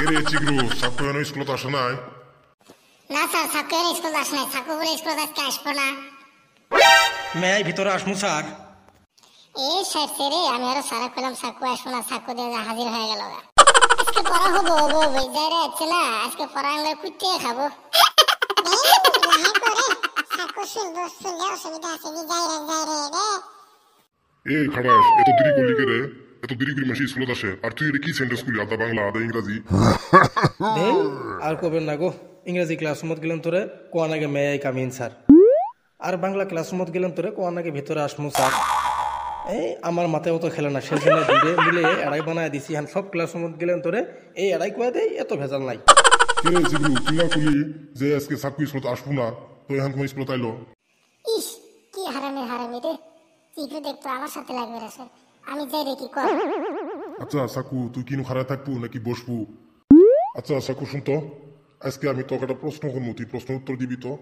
রে চিগরু সাকু এনে স্কুলত আসে নাই? না স্যার, সাকু এর স্কুল আসে নাই। সাকু বলে স্কুল আজকে আসবো না। মেয়ে ভিতরে আসমু স্যার। এই স্যার রে, আমি আরো সারা পেলাম সাকু আসবো না, সাকু দিয়ে হাজির হয়ে গেল। আজকে পড়া হবো যাইরে আছে না, আজকে পড়া আমরা কুটে খাবো। এই খাড়াস এত দেরি করলি কে রে? এত দেরি করে মাসি স্কুলত আসে আর তুই এটা কি সেন্টেন্স করলি? আধা বাংলা আধা ইংরাজি। দেই আর কবেন না গো। ইংরেজি ক্লাসরুমত গেলেন তোরে কোয়ান আগে মেয়ে কামিন স্যার, আর বাংলা ক্লাসরুমত গেলেন তোরে কোয়ান আগে ভিতরে আসমু স্যার। এই আমার মাথায় অত খেলে না, সেজন্য দুধে মিলে এড়াই বানায় দিছি। হ্যাঁ সব ক্লাসরুমত গেলেন তোরে এই এড়াই কয়ে দেয়, এত ভেজাল নাই। কে রে চিগরু তুই না করলি যে আজকে সাকু স্কুলত আসবো না, তো এখন কোন স্কুলত আইলো? ইস, কি হারামি রে। চিকু দেখতো আমার সাথে লাগবে রে স্যার। আমি যাই রে, কি কর? আচ্ছা সাকু তুই কিনু খারাপ থাকবো নাকি বসবো? আচ্ছা সাকু শুন তো, আজকে আমি তোকে একটা প্রশ্ন করবো, তুই প্রশ্ন উত্তর দিবি তো?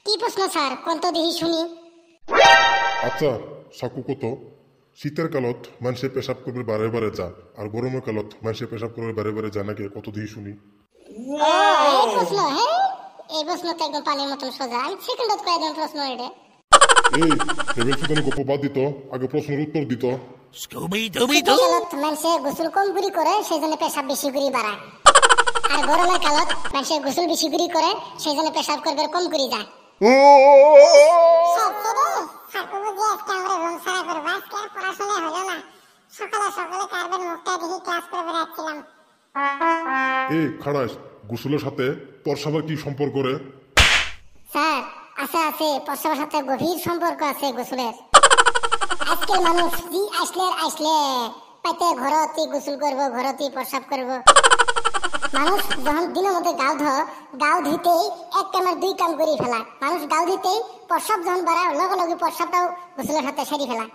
কি প্রশ্ন স্যার? কোন তো দেখি শুনি। আচ্ছা সাকু কত শীতের কালত মানুষে পেশাব করবে বারে বারে যা, আর গরমের কালত মানুষে পেশাব করবে বারে বারে যা নাকি? কত দিয়ে শুনি? এই প্রশ্ন, হ্যাঁ এই প্রশ্ন তো একদম পানির মতন সোজা। আমি সেকেন্ডত কয়ে দিলাম প্রশ্ন এটা। এই টেবিল সুতানি গপ্প বাদ দিত, আগে প্রশ্নের উত্তর দিত। শীতের কালত মানুষে গোসল কম করে করে, সেই জন্য পেশাব বেশি করে বাড়ায়। আর গরমের কালত মানুষে গোসল বেশি করে করে, সেই জন্য পেশাব করবে কম করে যায়। এই খাড়াস গোসলের সাথে পরসাবার কি সম্পর্ক রে? স্যার আছে আছে, প্রস্রাবের সাথে গভীর সম্পর্ক আছে গোসলের। আজকের মানুষ জি আসলে পাইতে ঘরতি গোসল করব, ঘরতি প্রস্রাব করব। মানুষ যখন দিনের মধ্যে গাও ধুইতেই এক কামের দুই কাম করে ফেলা। মানুষ গাও ধুইতেই প্রস্রাব যখন বাড়ায় লগে লগে প্রস্রাবটাও গোসলের সাথে সেরে ফেলা।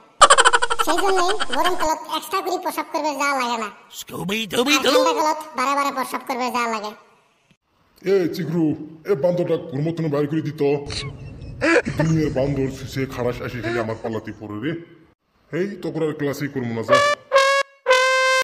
সেই জন্যই গরম কালত এক্সট্রা করে প্রস্রাব করবে যা লাগে না, ঠান্ডা কালত বারে বারে প্রস্রাব করবে যা লাগে। এ চিগরু এ বান্দরটা ঘুরমতনে বাইর করে দিত। দুনিয়ার বান্দর সে খাড়াস আসি খেলে আমার পাল্লাতি পড়ে রে। এই তো করে ক্লাসই করবো না যা।